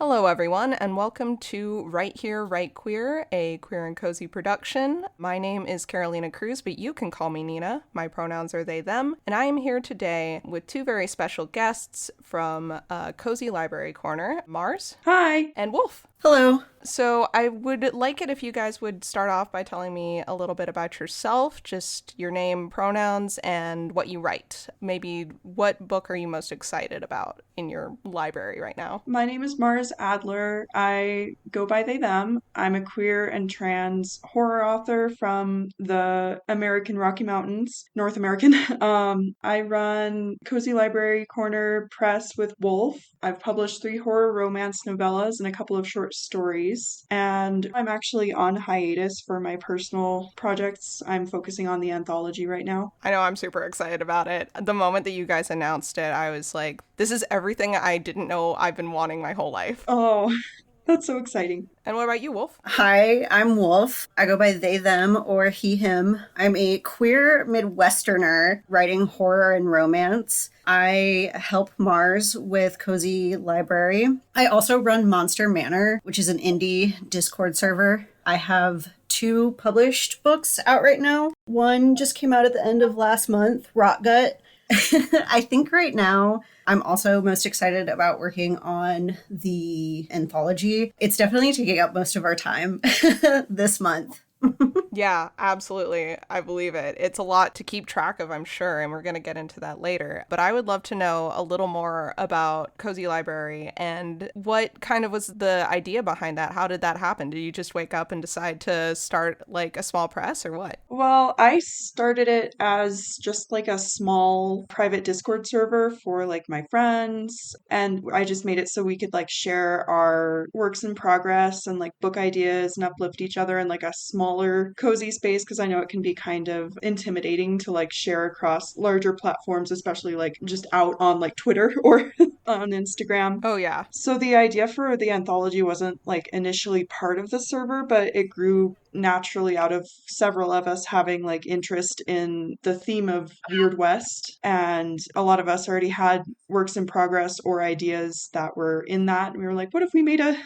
Hello, everyone, and welcome to Right Here, Right Queer, a queer and cozy production. My name is Carolina Cruz, but you can call me Nina. My pronouns are they, them, and I am here today with two very special guests from Cozy Library Corner, Mars. Hi. And Wolfe. Hello. So I would like it if you guys would start off by telling me a little bit about yourself, just your name, pronouns, and what you write. Maybe what book are you most excited about in your library right now? My name is Mars Adler. I go by they, them. I'm a queer and trans horror author from the American Rocky Mountains, North American. I run Cozy Library Corner Press with Wolfe. I've published 3 horror romance novellas and a couple of short stories. And I'm actually on hiatus for my personal projects. I'm focusing on the anthology right now. I know I'm super excited about it. The moment that you guys announced it, I was like, this is everything I didn't know I've been wanting my whole life. Oh, that's so exciting. And what about you, Wolfe? Hi, I'm Wolfe. I go by they, them, or he, him. I'm a queer Midwesterner writing horror and romance. I help Mars with Cozy Library. I also run Monster Manor, which is an indie Discord server. I have 2 published books out right now. One just came out at the end of last month, Rotgut. I think right now I'm also most excited about working on the anthology. It's definitely taking up most of our time this month. Yeah, absolutely. I believe it. It's a lot to keep track of, I'm sure, and we're going to get into that later. But I would love to know a little more about Cozy Library and what kind of was the idea behind that? How did that happen? Did you just wake up and decide to start like a small press or what? Well, I started it as just like a small private Discord server for like my friends, and I just made it so we could like share our works in progress and like book ideas and uplift each other in like a smaller cozy space, because I know it can be kind of intimidating to like share across larger platforms, especially like just out on like Twitter or on Instagram. Oh, yeah. So the idea for the anthology wasn't like initially part of the server, but it grew naturally out of several of us having like interest in the theme of Weird West. And a lot of us already had works in progress or ideas that were in that. And we were like, what if we made an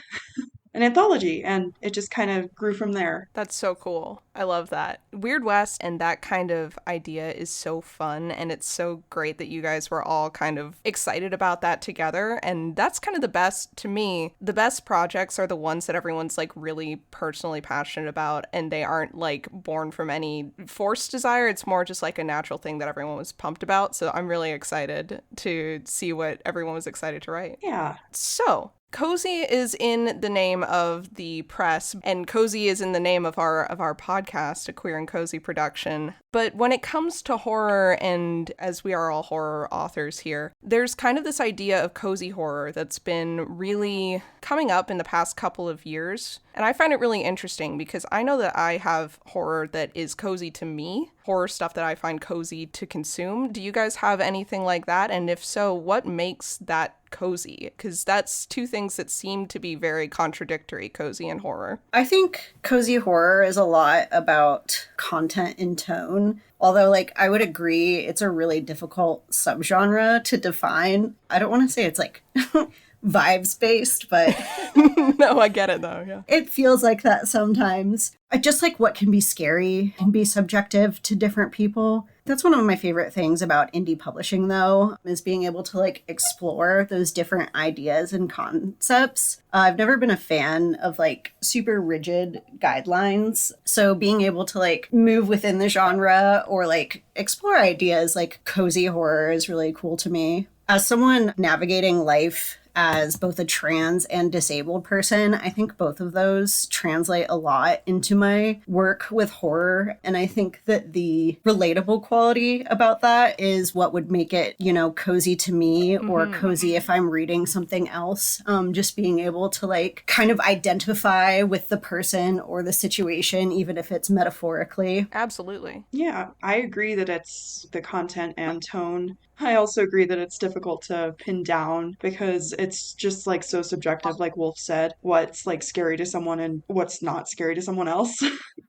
anthology? And it just kind of grew from there. That's so cool. I love that. Weird West and that kind of idea is so fun, and it's so great that you guys were all kind of excited about that together. And that's kind of the best, to me, the best projects are the ones that everyone's like really personally passionate about, and they aren't like born from any forced desire. It's more just like a natural thing that everyone was pumped about. So I'm really excited to see what everyone was excited to write. Yeah. So Cozy is in the name of the press, and Cozy is in the name of our podcast, a queer and cozy production. But when it comes to horror, and as we are all horror authors here, there's kind of this idea of cozy horror that's been really coming up in the past couple of years. And I find it really interesting because I know that I have horror that is cozy to me, horror stuff that I find cozy to consume. Do you guys have anything like that? And if so, what makes that cozy? Because that's 2 things that seem to be very contradictory, cozy and horror. I think cozy horror is a lot about content and tone. Although, like, I would agree it's a really difficult subgenre to define. I don't want to say it's like vibes based, but No, I get it though. Yeah. it feels like that sometimes. I just like what can be scary can be subjective to different people. That's one of my favorite things about indie publishing, though, is being able to like explore those different ideas and concepts. I've never been a fan of like super rigid guidelines. So being able to like move within the genre or like explore ideas like cozy horror is really cool to me. As someone navigating life as both a trans and disabled person, I think both of those translate a lot into my work with horror. And I think that the relatable quality about that is what would make it, you know, cozy to me or cozy if I'm reading something else. Just being able to like kind of identify with the person or the situation, even if it's metaphorically. Absolutely. Yeah, I agree that it's the content and tone. I also agree that it's difficult to pin down because it's just like so subjective, like Wolfe said, what's like scary to someone and what's not scary to someone else.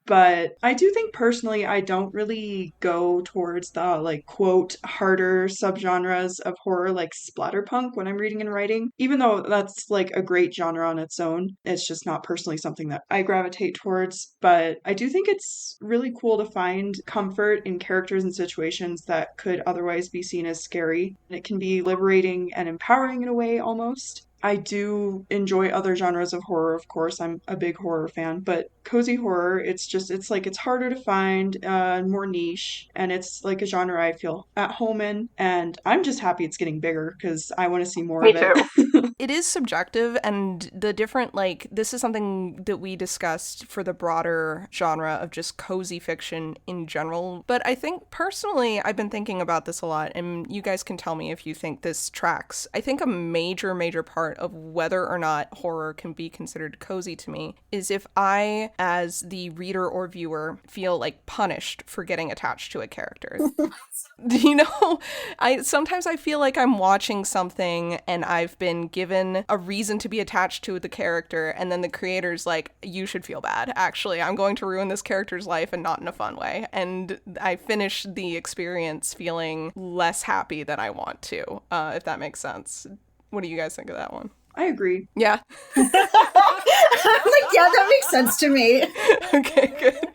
But I do think personally, I don't really go towards the like quote harder subgenres of horror like splatterpunk when I'm reading and writing, even though that's like a great genre on its own. It's just not personally something that I gravitate towards. But I do think it's really cool to find comfort in characters and situations that could otherwise be seen as scary. And it can be liberating and empowering in a way almost. I do enjoy other genres of horror, of course. I'm a big horror fan, but cozy horror, it's like it's harder to find, more niche, and it's like a genre I feel at home in, and I'm just happy it's getting bigger because I want to see more Me of it. too. It is subjective, and the different, like, this is something that we discussed for the broader genre of just cozy fiction in general. But I think personally, I've been thinking about this a lot, and you guys can tell me if you think this tracks. I think a major part of whether or not horror can be considered cozy to me is if I, as the reader or viewer, feel like punished for getting attached to a character. You know, sometimes I feel like I'm watching something and I've been given a reason to be attached to the character, and then the creator's like, you should feel bad. Actually, I'm going to ruin this character's life, and not in a fun way. And I finish the experience feeling less happy than I want to, if that makes sense. What do you guys think of that one? I agree. Yeah. I'm like, yeah, that makes sense to me. Okay, good.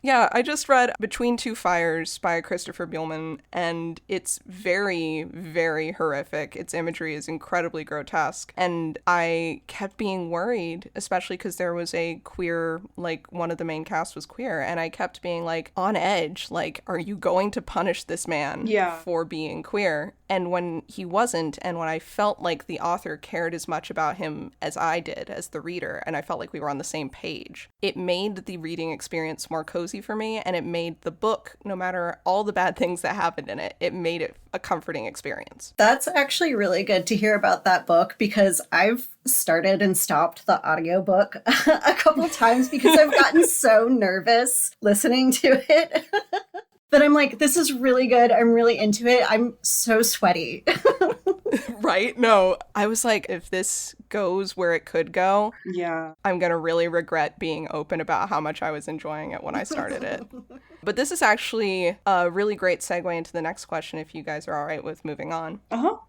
Yeah, I just read Between Two Fires by Christopher Buehlman, and it's very horrific. Its imagery is incredibly grotesque, and I kept being worried, especially because there was a queer, like, one of the main cast was queer, and I kept being, like, on edge, like, are you going to punish this man for being queer? And when he wasn't, and when I felt like the author cared as much about him as I did, as the reader, and I felt like we were on the same page, it made the reading experience more cozy for me, and it made the book, no matter all the bad things that happened in it, it made it a comforting experience. That's actually really good to hear about that book, because I've started and stopped the audiobook a couple times because I've gotten so nervous listening to it. But I'm like, this is really good. I'm really into it. I'm so sweaty. Right? No, I was like, if this goes where it could go, I'm going to really regret being open about how much I was enjoying it when I started it. But this is actually a really great segue into the next question, if you guys are all right with moving on.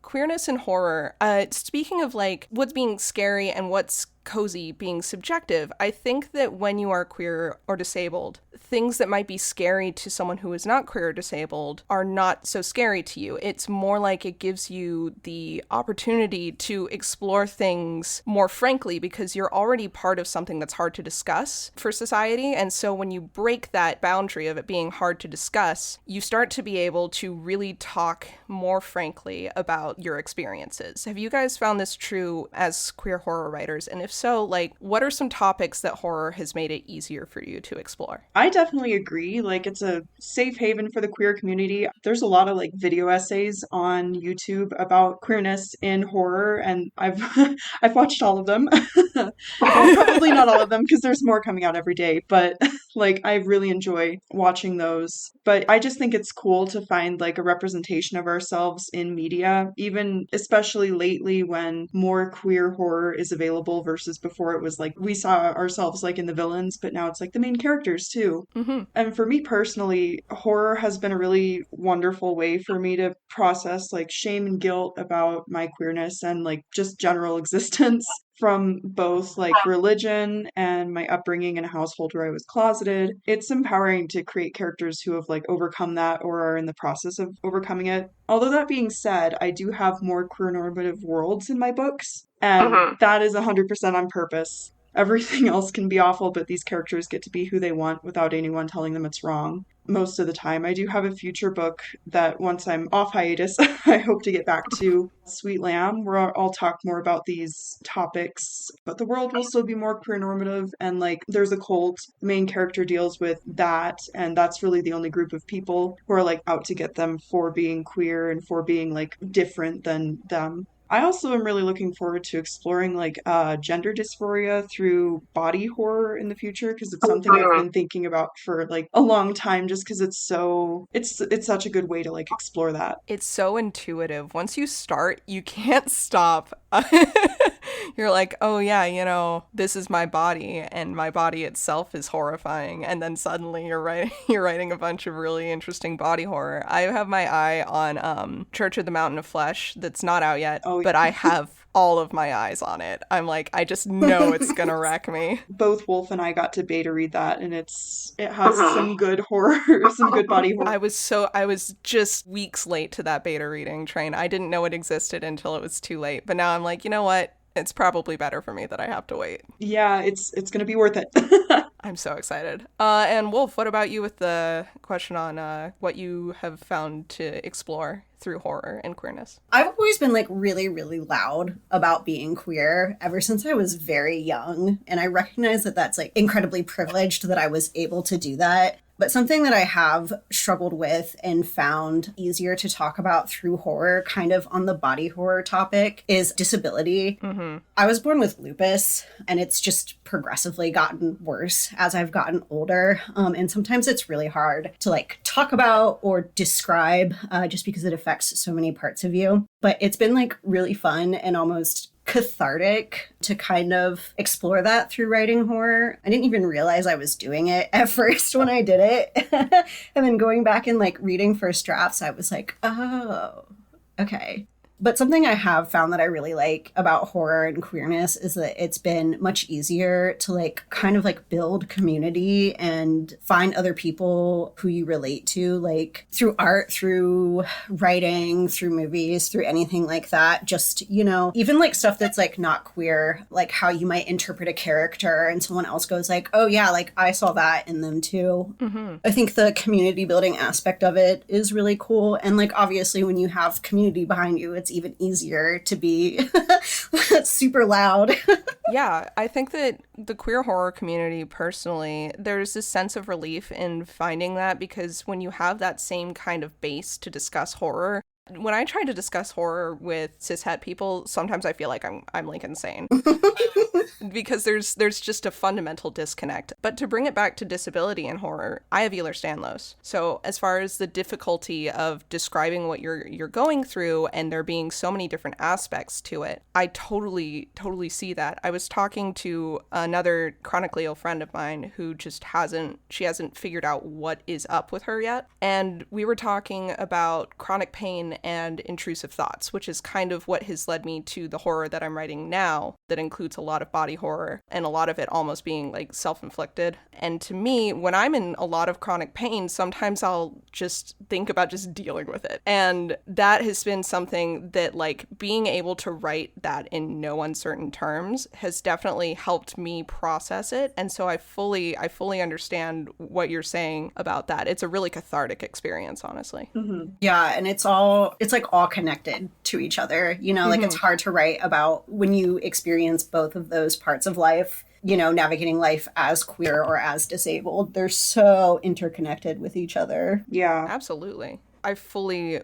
Queerness and horror. Speaking of like what's being scary and what's cozy being subjective, I think that when you are queer or disabled, things that might be scary to someone who is not queer or disabled are not so scary to you. It's more like it gives you the opportunity to explore things more frankly because you're already part of something that's hard to discuss for society. And so when you break that boundary of it being hard to discuss, you start to be able to really talk more frankly about your experiences. Have you guys found this true as queer horror writers? And if so, like, what are some topics that horror has made it easier for you to explore? I definitely agree. Like, it's a safe haven for the queer community. There's a lot of like video essays on YouTube about queerness in horror, and I've I've watched all of them. Well, probably not all of them because there's more coming out every day, but like I really enjoy watching those. But I just think it's cool to find like a representation of ourselves in media, even especially lately when more queer horror is available versus before it was like we saw ourselves like in the villains, but now it's like the main characters too. And for me personally, horror has been a really wonderful way for me to process like shame and guilt about my queerness and like just general existence from both like religion and my upbringing in a household where I was closeted. It's empowering to create characters who have like overcome that or are in the process of overcoming it. Although that being said, I do have more queer normative worlds in my books, and that is 100% on purpose. Everything else can be awful, but these characters get to be who they want without anyone telling them it's wrong. Most of the time. I do have a future book that once I'm off hiatus, I hope to get back to, Sweet Lamb, where I'll talk more about these topics, but the world will still be more queer normative, and like there's a cult, main character deals with that, and that's really the only group of people who are like out to get them for being queer and for being like different than them. I also am really looking forward to exploring like gender dysphoria through body horror in the future because it's something I've been thinking about for like a long time just because it's such a good way to like explore that. It's so intuitive. Once you start, you can't stop. You're like, oh yeah, this is my body, and my body itself is horrifying. And then suddenly you're writing a bunch of really interesting body horror. I have my eye on Church of the Mountain of Flesh that's not out yet, but I have all of my eyes on it. I'm like, I just know it's gonna wreck me. Both Wolfe and I got to beta read that, and it has some good horror, some good body horror. I was just weeks late to that beta reading train. I didn't know it existed until it was too late. But now I'm like, you know what? It's probably better for me that I have to wait. Yeah, it's gonna be worth it. I'm so excited. And Wolfe, what about you with the question on what you have found to explore through horror and queerness? I've always been like really, really loud about being queer ever since I was very young. And I recognize that that's like incredibly privileged that I was able to do that. But something that I have struggled with and found easier to talk about through horror, kind of on the body horror topic, is disability. Mm-hmm. I was born with lupus, and it's just progressively gotten worse as I've gotten older. And sometimes it's really hard to like talk about or describe just because it affects so many parts of you. But it's been like really fun and almost cathartic to kind of explore that through writing horror. I didn't even realize I was doing it at first when I did it. And then going back and like reading first drafts, I was like, oh, okay. But something I have found that I really like about horror and queerness is that it's been much easier to like kind of like build community and find other people who you relate to, like through art, through writing, through movies, through anything like that. Just, even like stuff that's like not queer, like how you might interpret a character and someone else goes like, oh yeah, like I saw that in them too. Mm-hmm. I think the community building aspect of it is really cool. And like, obviously when you have community behind you, it's even easier to be super loud. Yeah, I think that the queer horror community personally, there's this sense of relief in finding that because when you have that same kind of base to discuss horror, when I try to discuss horror with cishet people, sometimes I feel like I'm like insane. Because there's just a fundamental disconnect. But to bring it back to disability in horror, I have Ehlers-Danlos. So as far as the difficulty of describing what you're going through and there being so many different aspects to it, I totally see that. I was talking to another chronically ill friend of mine who just hasn't figured out what is up with her yet. And we were talking about chronic pain and intrusive thoughts, which is kind of what has led me to the horror that I'm writing now that includes a lot of body horror and a lot of it almost being like self-inflicted. And to me, when I'm in a lot of chronic pain, sometimes I'll just think about just dealing with it. And that has been something that like being able to write that in no uncertain terms has definitely helped me process it. And so I fully understand what you're saying about that. It's a really cathartic experience, honestly. Mm-hmm. Yeah, and it's like all connected to each other. Like it's hard to write about when you experience both of those parts of life, navigating life as queer or as disabled. They're so interconnected with each other. Yeah, absolutely. I fully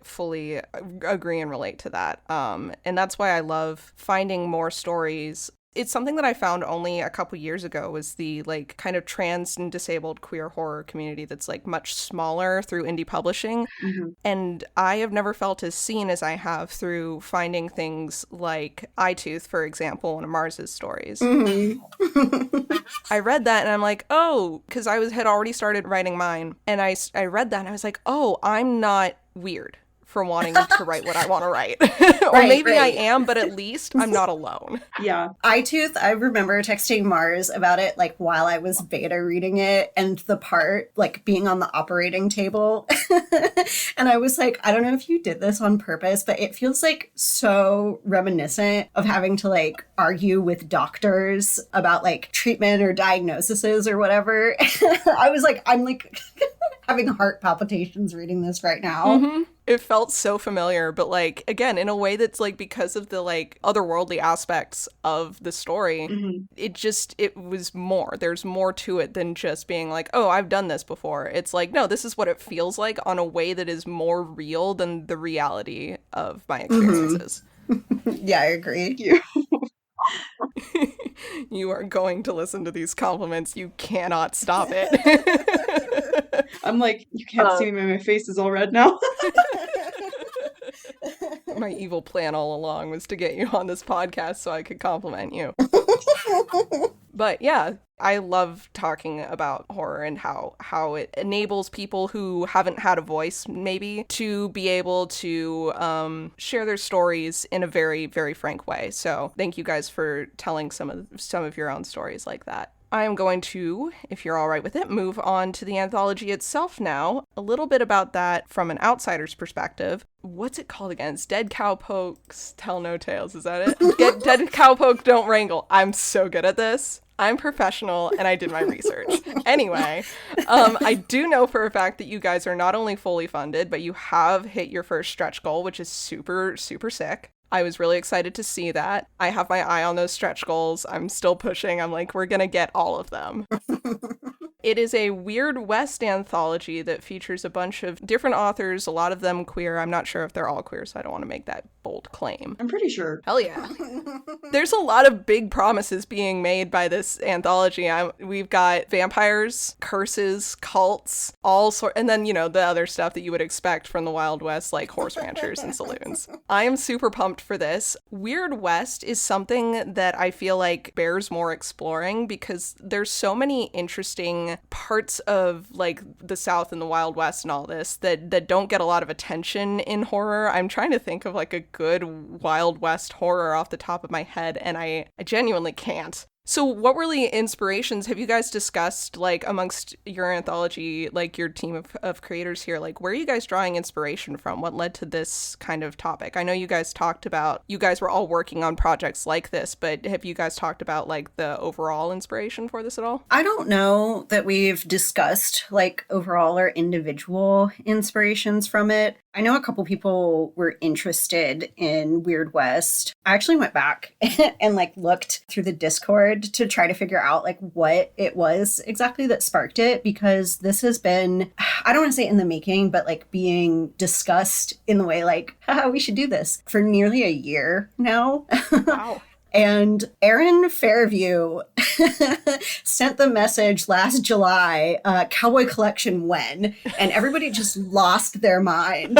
agree and relate to that. And that's why I love finding more stories. It's something that I found only a couple years ago was the like kind of trans and disabled queer horror community that's like much smaller through indie publishing. Mm-hmm. And I have never felt as seen as I have through finding things like Eyetooth, for example, one of Mars's stories. Mm-hmm. I read that and I'm like, oh, because I had already started writing mine. And I read that and I was like, oh, I'm not weird for wanting to write what I want to write. Or maybe I am, but at least I'm not alone. Yeah. Eyetooth, I remember texting Mars about it like while I was beta reading it and the part like being on the operating table. And I was like, I don't know if you did this on purpose, but it feels like so reminiscent of having to like argue with doctors about like treatment or diagnoses or whatever. I was like, I'm like having heart palpitations reading this right now. Mm-hmm. It felt so familiar, but like, again, in a way that's like because of the like otherworldly aspects of the story, mm-hmm. it was more. There's more to it than just being like, oh, I've done this before. It's like, no, this is what it feels like on a way that is more real than the reality of my experiences. Mm-hmm. Yeah, I agree. Thank you. You are going to listen to these compliments. You cannot stop it. I'm like, you can't see me, my face is all red now. My evil plan all along was to get you on this podcast so I could compliment you. But yeah, I love talking about horror and how it enables people who haven't had a voice, maybe, to be able to share their stories in a very, very frank way. So thank you guys for telling some of your own stories like that. I am going to, if you're all right with it, move on to the anthology itself now. A little bit about that from an outsider's perspective. What's it called again? It's Dead Cowpokes Tell No Tales. Is that it? Dead Cowpoke Don't Wrangle. I'm so good at this. I'm professional and I did my research. Anyway, I do know for a fact that you guys are not only fully funded, but you have hit your first stretch goal, which is super, super sick. I was really excited to see that. I have my eye on those stretch goals. I'm still pushing. I'm like, we're going to get all of them. It is a Weird West anthology that features a bunch of different authors, a lot of them queer. I'm not sure if they're all queer, so I don't want to make that bold claim. I'm pretty sure. Hell yeah. There's a lot of big promises being made by this anthology. We've got vampires, curses, cults, and then, you know, the other stuff that you would expect from the Wild West, like horse ranchers and saloons. I am super pumped for this. Weird West is something that I feel like bears more exploring because there's so many interesting parts of like the South and the Wild West and all this that don't get a lot of attention in horror. I'm trying to think of like a good Wild West horror off the top of my head, and I genuinely can't. So what were the inspirations? Have you guys discussed, like, amongst your anthology, like, your team of creators here, like, where are you guys drawing inspiration from? What led to this kind of topic? I know you guys talked about, you guys were all working on projects like this, but have you guys talked about, like, the overall inspiration for this at all? I don't know that we've discussed, like, overall or individual inspirations from it. I know a couple people were interested in Weird West. I actually went back and like looked through the Discord to try to figure out like what it was exactly that sparked it, because this has been, I don't want to say in the making, but like being discussed in the way like, haha, we should do this for nearly a year now. Wow. And Aaron Fairview sent the message last July, Cowboy Collection when? And everybody just lost their mind.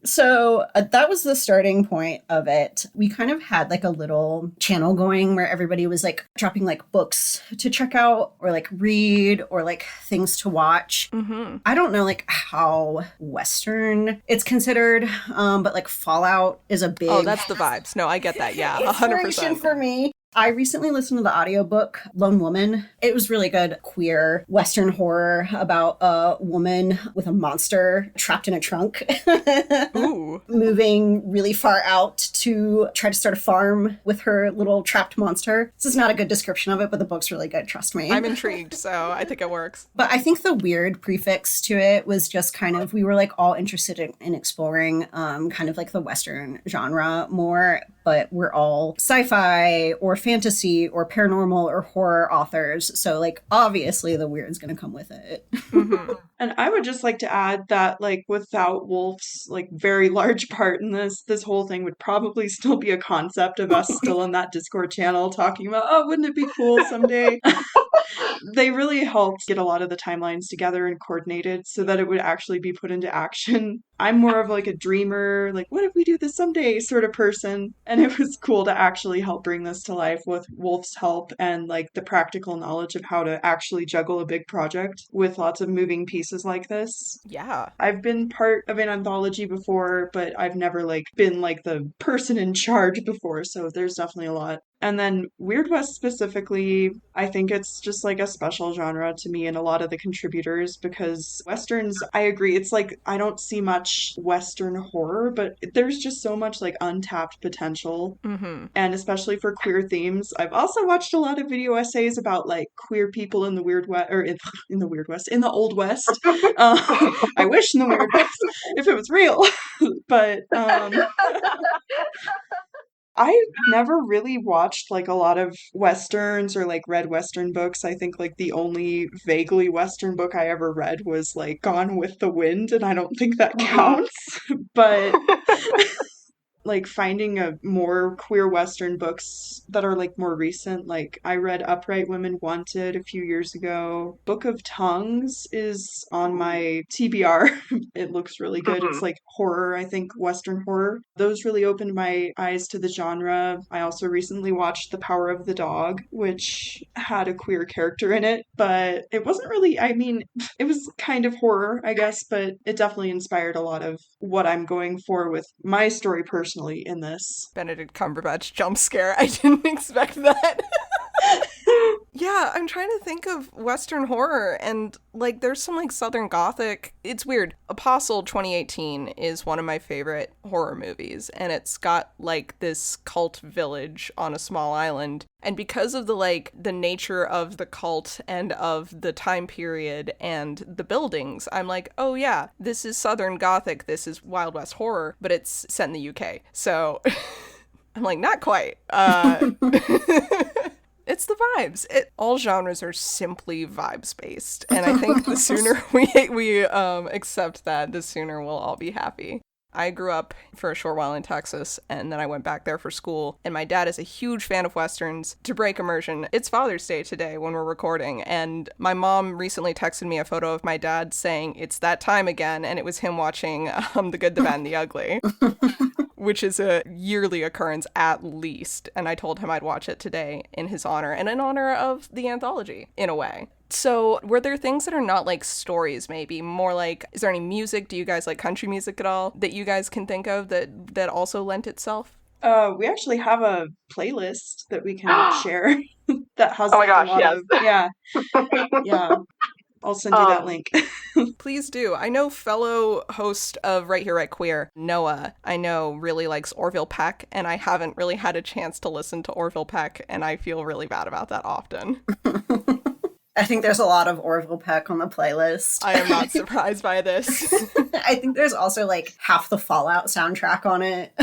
So that was the starting point of it. We kind of had like a little channel going where everybody was like dropping like books to check out or like read or like things to watch. Mm-hmm. I don't know like how Western it's considered, but like Fallout is a big... Oh, that's the vibes. No, I get that. Yeah, 100%. Inspiration for me. I recently listened to the audiobook Lone Woman. It was really good queer Western horror about a woman with a monster trapped in a trunk. Ooh. Moving really far out to try to start a farm with her little trapped monster. This is not a good description of it, but the book's really good, trust me. I'm intrigued, so I think it works. But I think the weird prefix to it was just kind of, we were like all interested in exploring kind of like the Western genre more, but we're all sci-fi or fantasy or paranormal or horror authors. So like obviously the weird's gonna come with it. Mm-hmm. And I would just like to add that like without Wolfe's like very large part in this whole thing would probably still be a concept of us still in that Discord channel talking about, oh, wouldn't it be cool someday? They really helped get a lot of the timelines together and coordinated so that it would actually be put into action. I'm more of like a dreamer, like what if we do this someday sort of person. And it was cool to actually help bring this to life with Wolfe's help and like the practical knowledge of how to actually juggle a big project with lots of moving pieces like this. Yeah. I've been part of an anthology before, but I've never like been like the person in charge before. So there's definitely a lot. And then Weird West specifically, I think it's just like a special genre to me and a lot of the contributors because Westerns, I agree, it's like I don't see much Western horror, but there's just so much like untapped potential. Mm-hmm. And especially for queer themes. I've also watched a lot of video essays about like queer people in the Weird West, or in the Weird West, in the Old West. I wish in the Weird West if it was real. But I never really watched like a lot of Westerns or like read Western books. I think like the only vaguely Western book I ever read was like Gone with the Wind, and I don't think that counts. But like finding a more queer Western books that are like more recent. Like I read Upright Women Wanted a few years ago. Book of Tongues is on my TBR. It looks really good. It's like horror, I think, Western horror. Those really opened my eyes to the genre. I also recently watched The Power of the Dog, which had a queer character in it, but it wasn't really, I mean, it was kind of horror, I guess, but it definitely inspired a lot of what I'm going for with my story personally in this. Benedict Cumberbatch jump scare. I didn't expect that. Yeah, I'm trying to think of Western horror, and like there's some like Southern Gothic. It's weird. Apostle 2018 is one of my favorite horror movies, and it's got like this cult village on a small island. And because of the nature of the cult and of the time period and the buildings, I'm like, oh yeah, this is Southern Gothic, this is Wild West horror, but it's set in the UK. So I'm like, not quite. It's the vibes. All genres are simply vibes based, and I think the sooner we accept that, the sooner we'll all be happy. I grew up for a short while in Texas, and then I went back there for school, and my dad is a huge fan of Westerns. To break immersion, it's Father's Day today when we're recording, and my mom recently texted me a photo of my dad saying, "It's that time again," and it was him watching The Good, the Bad, and the Ugly. Which is a yearly occurrence at least, and I told him I'd watch it today in his honor and in honor of the anthology, in a way. So were there things that are not like stories, maybe more like, is there any music? Do you guys like country music at all that you guys can think of that also lent itself? We actually have a playlist that we can share that has Oh my like gosh, a lot yes. of yeah. I'll send you that link. Please do. I know fellow host of Right Here, Right Queer, Noah, I know really likes Orville Peck, and I haven't really had a chance to listen to Orville Peck, and I feel really bad about that often. I think there's a lot of Orville Peck on the playlist. I am not surprised by this. I think there's also like half the Fallout soundtrack on it.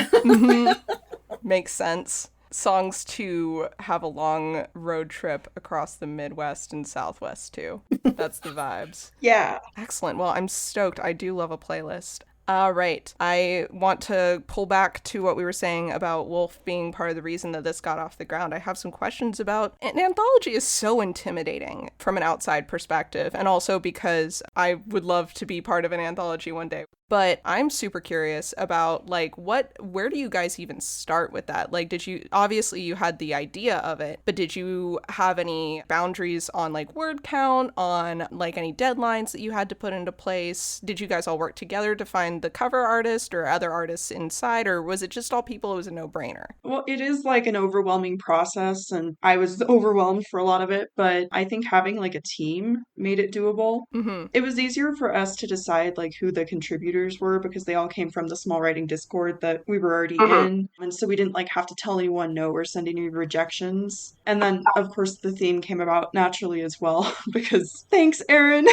Makes sense. Songs to have a long road trip across the Midwest and Southwest too. That's the vibes. Yeah. Excellent. Well, I'm stoked. I do love a playlist. All right. I want to pull back to what we were saying about Wolfe being part of the reason that this got off the ground. I have some questions about an anthology is so intimidating from an outside perspective, and also because I would love to be part of an anthology one day. But I'm super curious about like where do you guys even start with that? Like, obviously you had the idea of it, but did you have any boundaries on like word count, on like any deadlines that you had to put into place? Did you guys all work together to find the cover artist or other artists inside, or was it just all people? It was a no-brainer? Well, it is like an overwhelming process, and I was overwhelmed for a lot of it, but I think having like a team made it doable. Mm-hmm. It was easier for us to decide like who the contributors were because they all came from the small writing Discord that we were already in. And so we didn't like have to tell anyone no or send any rejections. And then of course the theme came about naturally as well because thanks, Erin.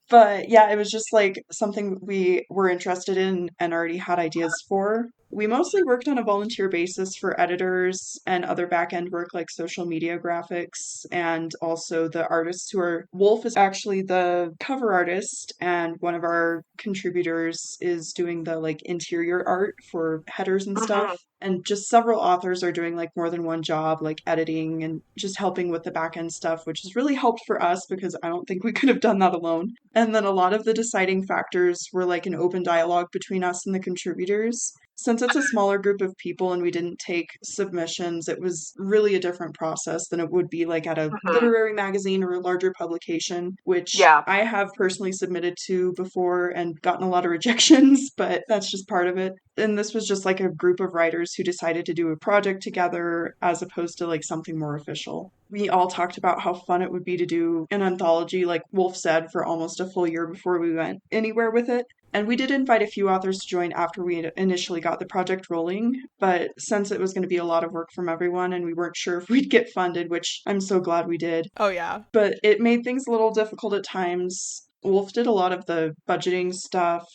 But yeah, it was just like something we were interested in and already had ideas for. We mostly worked on a volunteer basis for editors and other back-end work like social media graphics, and also the artists who are... Wolfe is actually the cover artist, and one of our contributors is doing the like interior art for headers and stuff. And just several authors are doing like more than one job, like editing and just helping with the back end stuff, which has really helped for us because I don't think we could have done that alone. And then a lot of the deciding factors were like an open dialogue between us and the contributors. Since it's a smaller group of people and we didn't take submissions, it was really a different process than it would be like at a literary magazine or a larger publication, which I have personally submitted to before and gotten a lot of rejections, but that's just part of it. And this was just like a group of writers who decided to do a project together as opposed to like something more official. We all talked about how fun it would be to do an anthology, like Wolfe said, for almost a full year before we went anywhere with it. And we did invite a few authors to join after we had initially got the project rolling, but since it was going to be a lot of work from everyone and we weren't sure if we'd get funded, which I'm so glad we did. Oh, yeah. But it made things a little difficult at times. Wolfe did a lot of the budgeting stuff,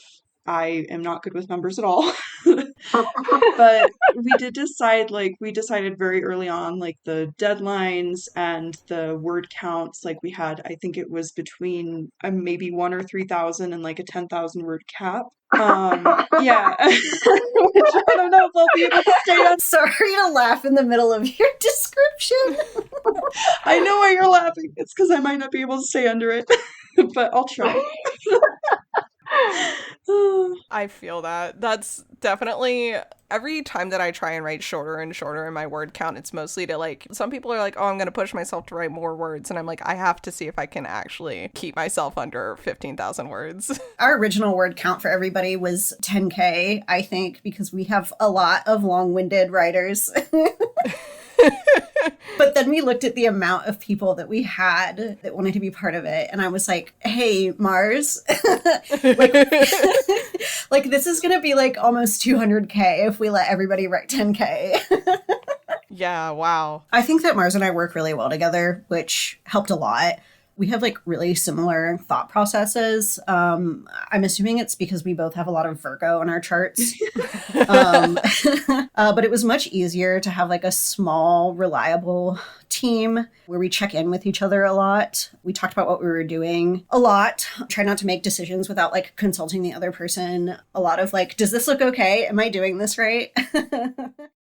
I am not good with numbers at all. But we decided very early on, like the deadlines and the word counts. Like we had, I think it was between maybe 1 or 3,000 and like a 10,000 word cap. Yeah. Which I don't know if I'll be able to stay on. Sorry to laugh in the middle of your description. I know why you're laughing. It's because I might not be able to stay under it, but I'll try. I feel that. That's definitely every time that I try and write shorter and shorter in my word count, it's mostly to like, some people are like, oh, I'm going to push myself to write more words. And I'm like, I have to see if I can actually keep myself under 15,000 words. Our original word count for everybody was 10K, I think, because we have a lot of long-winded writers. But then we looked at the amount of people that we had that wanted to be part of it. And I was like, hey, Mars, like, like this is going to be like almost 200K if we let everybody write 10K. Yeah, wow. I think that Mars and I work really well together, which helped a lot. We have like really similar thought processes. I'm assuming it's because we both have a lot of Virgo in our charts. But it was much easier to have like a small, reliable team where we check in with each other a lot. We talked about what we were doing a lot. Try not to make decisions without like consulting the other person. A lot of like, does this look okay? Am I doing this right?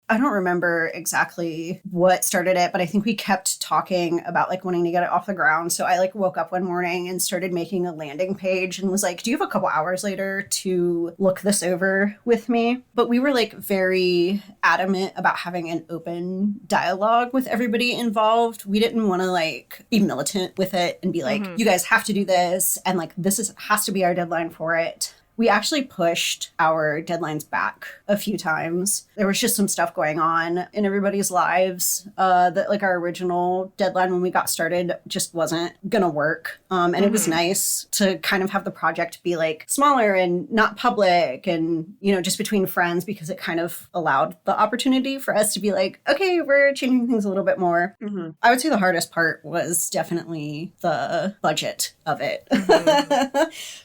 I don't remember exactly what started it, but I think we kept talking about like wanting to get it off the ground. So I like woke up one morning and started making a landing page and was like, do you have a couple hours later to look this over with me? But we were like very adamant about having an open dialogue with everybody involved. We didn't want to like be militant with it and be like, you guys have to do this. And like, has to be our deadline for it. We actually pushed our deadlines back a few times. There was just some stuff going on in everybody's lives that like our original deadline when we got started just wasn't gonna work. And it was nice to kind of have the project be like smaller and not public and, you know, just between friends, because it kind of allowed the opportunity for us to be like, okay, we're changing things a little bit more. I would say the hardest part was definitely the budget of it.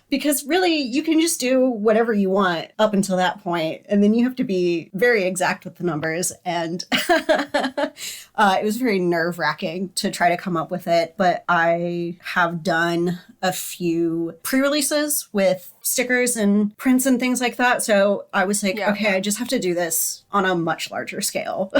Because really, you can just do whatever you want up until that point, and then you have to be very exact with the numbers. And it was very nerve-wracking to try to come up with it. But I have done a few pre-releases with stickers and prints and things like that. So I was like, okay, I just have to do this on a much larger scale.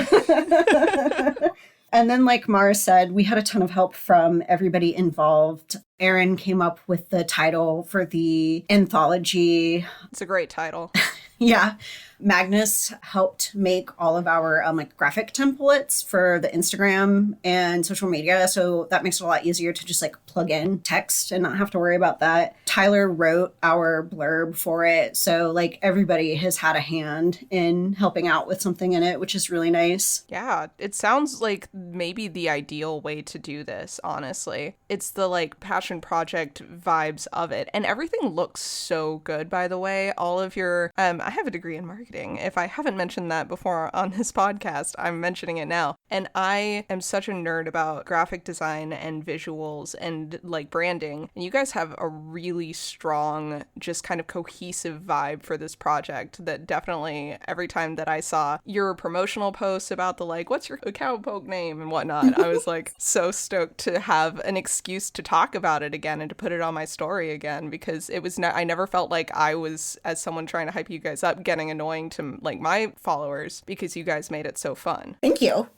And then, like Mars said, we had a ton of help from everybody involved. Erin came up with the title for the anthology. It's a great title. Yeah. Magnus helped make all of our like graphic templates for the Instagram and social media. So that makes it a lot easier to just like plug in text and not have to worry about that. Tyler wrote our blurb for it. So like everybody has had a hand in helping out with something in it, which is really nice. Yeah, it sounds like maybe the ideal way to do this, honestly. It's the like passion project vibes of it. And everything looks so good, by the way. All of your, I have a degree in marketing. If I haven't mentioned that before on this podcast, I'm mentioning it now. And I am such a nerd about graphic design and visuals and like branding. And you guys have a really strong, just kind of cohesive vibe for this project that definitely every time that I saw your promotional posts about the like, what's your cowpoke name and whatnot, I was like so stoked to have an excuse to talk about it again and to put it on my story again, because it was I never felt like I was, as someone trying to hype you guys up, getting annoying to like my followers, because you guys made it so fun. Thank you.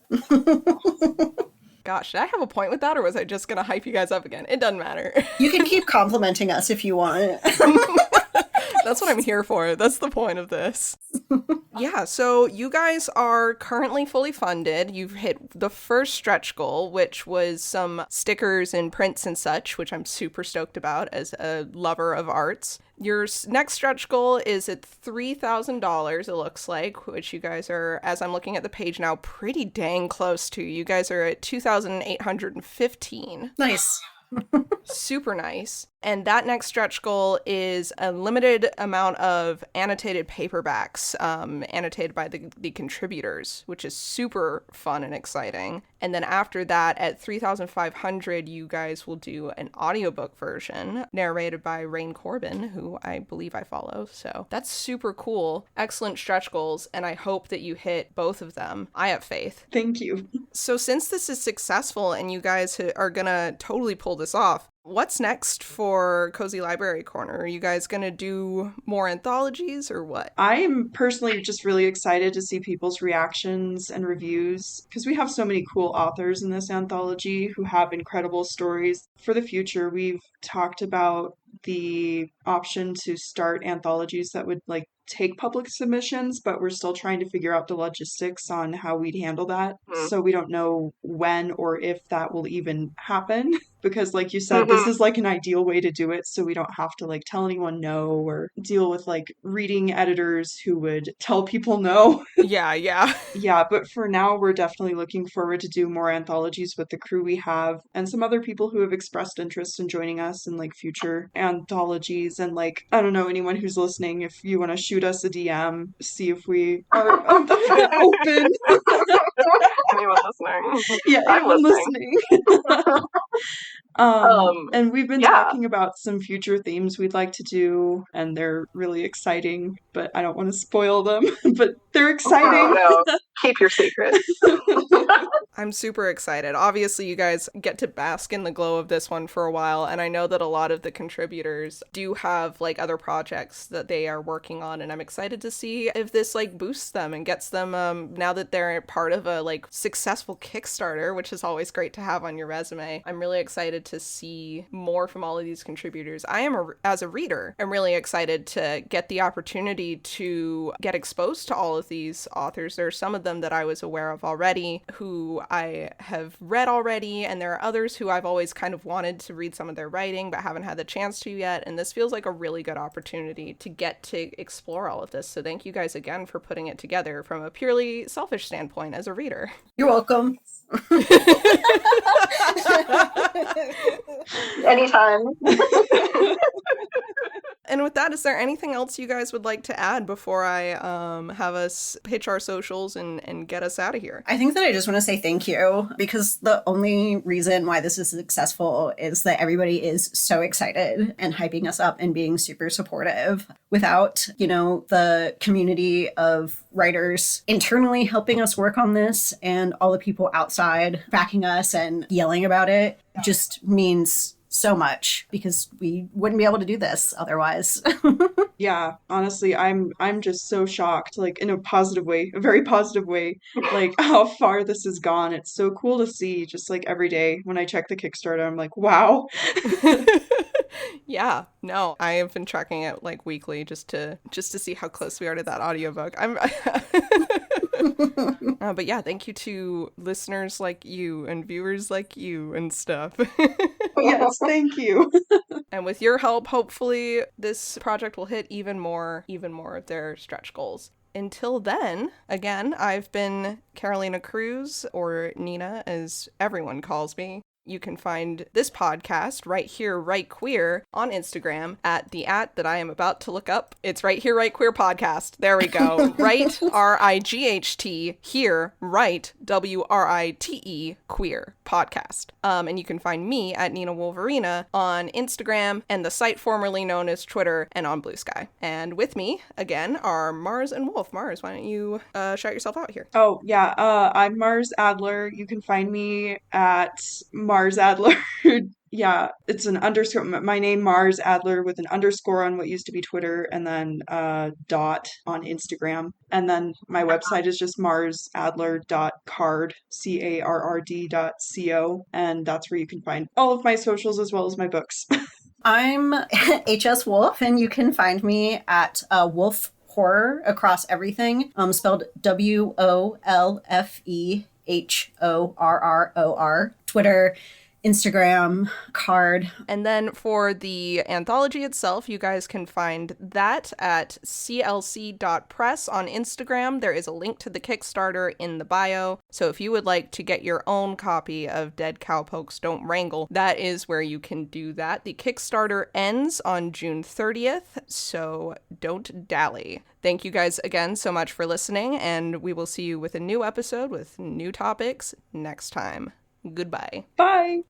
Gosh, did I have a point with that, or was I just gonna hype you guys up again? It doesn't matter. You can keep complimenting us if you want. That's what I'm here for. That's the point of this. Yeah, so you guys are currently fully funded. You've hit the first stretch goal, which was some stickers and prints and such, which I'm super stoked about as a lover of arts. Your next stretch goal is at $3,000, it looks like, which you guys are, as I'm looking at the page now, pretty dang close to. You guys are at 2,815. Nice. Super nice. And that next stretch goal is a limited amount of annotated paperbacks, annotated by the contributors, which is super fun and exciting. And then after that, at 3,500, you guys will do an audiobook version narrated by Rain Corbin, who I believe I follow. So that's super cool. Excellent stretch goals. And I hope that you hit both of them. I have faith. Thank you. So since this is successful and you guys are going to totally pull this off, what's next for Cozy Library Corner? Are you guys going to do more anthologies or what? I'm personally just really excited to see people's reactions and reviews because we have so many cool authors in this anthology who have incredible stories. For the future, we've talked about the option to start anthologies that would take public submissions, but we're still trying to figure out the logistics on how we'd handle that. So we don't know when or if that will even happen. Because like you said, this is an ideal way to do it, so we don't have to tell anyone no or deal with reading editors who would tell people no. Yeah. Yeah, but for now, we're definitely looking forward to do more anthologies with the crew we have and some other people who have expressed interest in joining us in future anthologies. And I don't know, anyone who's listening, if you want to shoot us a DM, see if we are open. Anyone listening? Yeah, I'm anyone listening. And we've been yeah. talking about some future themes we'd like to do, and they're really exciting, but I don't want to spoil them, but they're exciting. Oh, no. Keep your secrets. I'm super excited. Obviously, you guys get to bask in the glow of this one for a while, and I know that a lot of the contributors do have other projects that they are working on, and I'm excited to see if this boosts them and gets them now that they're part of a successful Kickstarter, which is always great to have on your resume. I'm really excited to see more from all of these contributors. I am, as a reader, I'm really excited to get the opportunity to get exposed to all of these authors. There are some of them that I was aware of already who I have read already, and there are others who I've always kind of wanted to read some of their writing but haven't had the chance to yet, and this feels like a really good opportunity to get to explore all of this. So thank you guys again for putting it together from a purely selfish standpoint as a reader. You're welcome. Anytime. And with that, is there anything else you guys would like to add before I have us pitch our socials and get us out of here? I think that I just want to say thank you, because the only reason why this is successful is that everybody is so excited and hyping us up and being super supportive. Without, the community of writers internally helping us work on this and all the people outside backing us and yelling about it, just means so much, because we wouldn't be able to do this otherwise. Yeah, honestly, I'm just so shocked, in a positive way, a very positive way, how far this has gone. It's so cool to see, just every day when I check the Kickstarter, I'm like, wow. Yeah, no, I have been tracking it weekly just to see how close we are to that audiobook. But yeah, thank you to listeners like you and viewers like you and stuff. Yes, thank you. And with your help, hopefully this project will hit even more of their stretch goals. Until then, again, I've been Carolina Cruz, or Nina as everyone calls me. You can find this podcast, Right Here, Right Queer, on Instagram at that I am about to look up. It's Right Here, Right Queer Podcast. There we go. Right, R-I-G-H-T, here, right, W-R-I-T-E, queer podcast. And you can find me at Nina Wolverina on Instagram and the site formerly known as Twitter and on Blue Sky. And with me, again, are Mars and Wolfe. Mars, why don't you shout yourself out here? Oh, yeah. I'm Mars Adler. You can find me at Mars Adler. Yeah, it's an underscore. My name, Mars Adler, with an underscore on what used to be Twitter, and then dot on Instagram. And then my website is just marsadler.card, CARRD.co. And that's where you can find all of my socials as well as my books. I'm HS Wolfe, and you can find me at Wolfe Horror across everything, spelled WOLFEHORROR. Twitter, Instagram card. And then for the anthology itself, you guys can find that at clc.press on Instagram. There is a link to the Kickstarter in the bio. So if you would like to get your own copy of Dead Cowpokes Don't Wrangle, that is where you can do that. The Kickstarter ends on June 30th, so don't dally. Thank you guys again so much for listening, and we will see you with a new episode with new topics next time. Goodbye. Bye.